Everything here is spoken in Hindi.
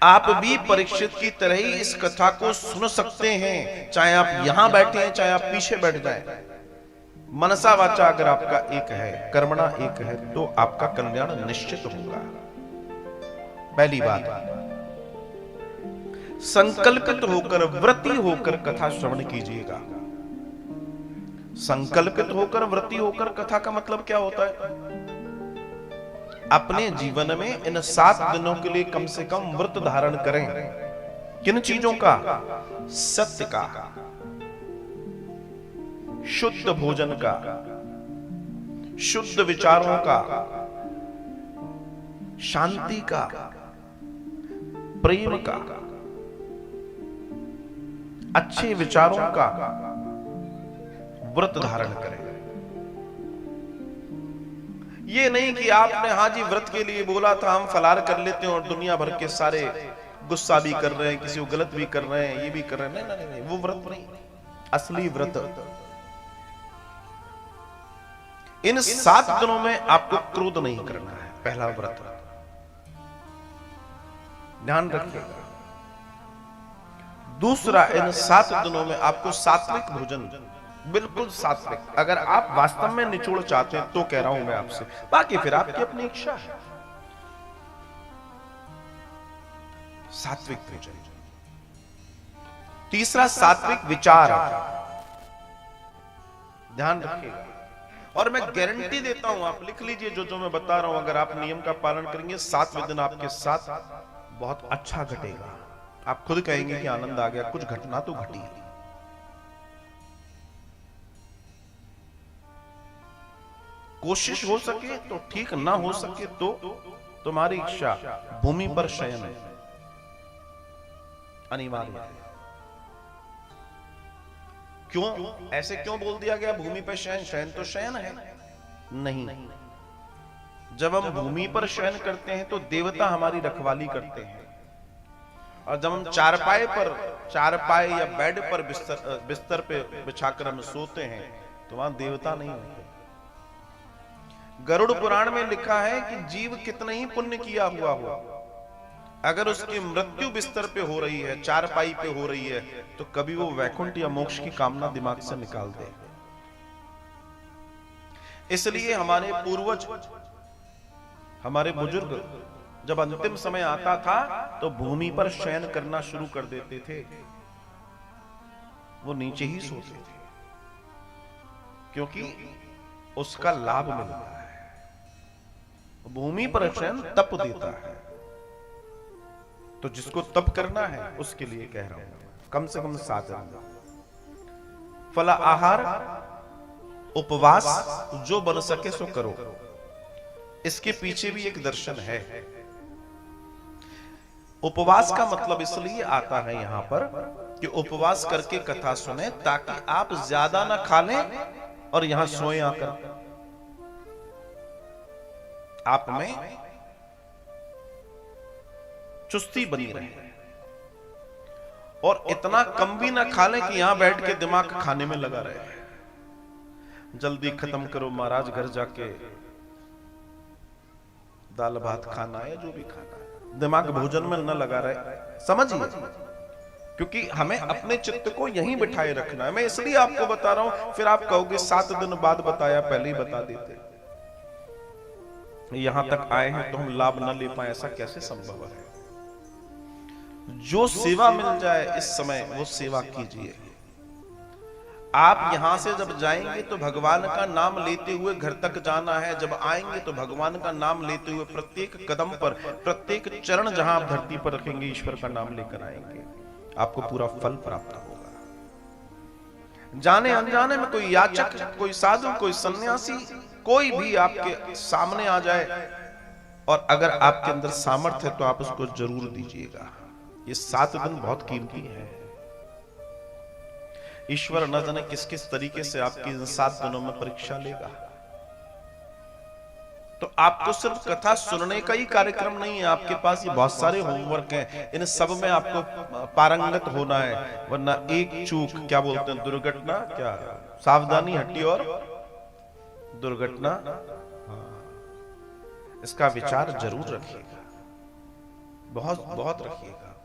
आप भी परीक्षित की तरह ही इस कथा को सुन सकते हैं, चाहे आप यहां बैठे हैं, चाहे आप पीछे बैठ जाएं। मनसा वाचा अगर आपका एक है, कर्मणा एक है, तो आपका कल्याण निश्चित होगा। पहली बात, संकल्पित होकर, व्रती होकर कथा श्रवण कीजिएगा। संकल्पित होकर, व्रती होकर कथा का मतलब क्या होता है? अपने जीवन में इन 7 दिनों के लिए कम से कम व्रत धारण करें। किन चीजों का? सत्य का, शुद्ध भोजन का, शुद्ध विचारों का, शांति का, प्रेम का, अच्छे विचारों का व्रत धारण करें। ये नहीं कि आपने हाँ जी व्रत के लिए बोला था, हम फलार कर लेते हैं, और दुनिया भर के सारे गुस्सा भी कर रहे हैं, किसी को गलत भी कर रहे हैं, ये भी कर रहे हैं। नहीं नहीं नहीं, वो व्रत नहीं। असली व्रत इन 7 दिनों में आपको क्रोध नहीं करना है, पहला व्रत, ध्यान रखिएगा। दूसरा, इन 7 दिनों में आपको सात्विक भोजन, बिल्कुल सात्विक। अगर आप वास्तव में निचोड़ चाहते हैं तो कह रहा हूं मैं आपसे, बाकी फिर आपकी अपनी इच्छा है। सात्विक भोजन। तीसरा, सात्विक विचार, ध्यान रखिएगा। और मैं गारंटी देता हूं, आप लिख लीजिए जो मैं बता रहा हूं, अगर आप नियम का पालन करेंगे, 7वें दिन आपके साथ बहुत अच्छा घटेगा। आप खुद कहेंगे कि आनंद आ गया, कुछ घटना तो घटी। कोशिश हो सके तो ठीक, ना हो सके तो तुम्हारी इच्छा, भूमि पर शयन है, अनिवार्य है। क्यों ऐसे क्यों बोल दिया गया भूमि पर शयन? शयन तो शयन है नहीं। जब हम भूमि पर शयन करते हैं तो देवता हमारी रखवाली करते हैं, और जब हम चारपाए या बेड पर बिस्तर पे बिछाकर हम सोते हैं तो वहां देवता नहीं होते। गरुड़ पुराण में लिखा है कि जीव कितना ही पुण्य किया हुआ हो, अगर उसकी मृत्यु बिस्तर पे हो रही है, चारपाई पे हो रही है, तो कभी वो वैकुंठ या मोक्ष की कामना दिमाग से निकाल दे। इसलिए हमारे पूर्वज, हमारे बुजुर्ग जब अंतिम समय आता था तो भूमि पर शयन करना शुरू कर देते थे, वो नीचे ही सोते थे, क्योंकि उसका लाभ मिलता है। भूमि पर शयन तप देता है, तो जिसको तप करना है उसके लिए कह रहा हूं, कम से कम 7 दिन फला आहार, उपवास जो बन सके सो करो। इसके पीछे भी एक दर्शन है। उपवास का मतलब इसलिए आता है यहां पर कि उपवास करके कथा सुने, ताकि आप ज्यादा ना खा लें और यहां सोएं आकर। आप में चुस्ती बनी रहे, और इतना कम भी ना खा लें कि यहां बैठ के दिमाग खाने में लगा रहे। जल्दी खत्म करो महाराज, घर जाके दाल भात खाना है, जो भी खाना है, दिमाग भोजन में न लगा रहे। समझिए, क्योंकि हमें अपने चित्त को यहीं बिठाए रखना है। मैं इसलिए आपको बता रहा हूं, फिर आप कहोगे 7 दिन बाद बताया, पहले ही बता देते। यहां तक आए हैं तो हम लाभ न ले पाए, ऐसा कैसे संभव है? जो सेवा मिल जाए इस समय वो सेवा कीजिए। आप यहां से जब जाएंगे तो भगवान का नाम लेते हुए घर तक जाना है, जब आएंगे तो भगवान का नाम लेते हुए प्रत्येक कदम पर, प्रत्येक चरण जहां आप धरती पर रखेंगे, ईश्वर का नाम लेकर आएंगे, आपको पूरा फल प्राप्त होगा। जाने अनजाने में कोई याचक, कोई साधु, कोई सन्यासी, कोई भी आपके सामने आ जाए, और अगर आपके अंदर सामर्थ्य है तो आप उसको जरूर दीजिएगा। ये 7 दिन बहुत कीमती है। ईश्वर न जाने किस किस तरीके से आपकी इन 7 दिनों में परीक्षा लेगा। तो आपको सिर्फ कथा सुनने का ही कार्यक्रम नहीं है, आपके पास ये बहुत सारे होमवर्क हैं, इन सब में आपको पारंगत होना है, वरना एक चूक, क्या बोलते हैं, दुर्घटना, क्या सावधानी हटी और दुर्घटना, इसका विचार जरूर रखिएगा। बहुत बहुत रखिएगा।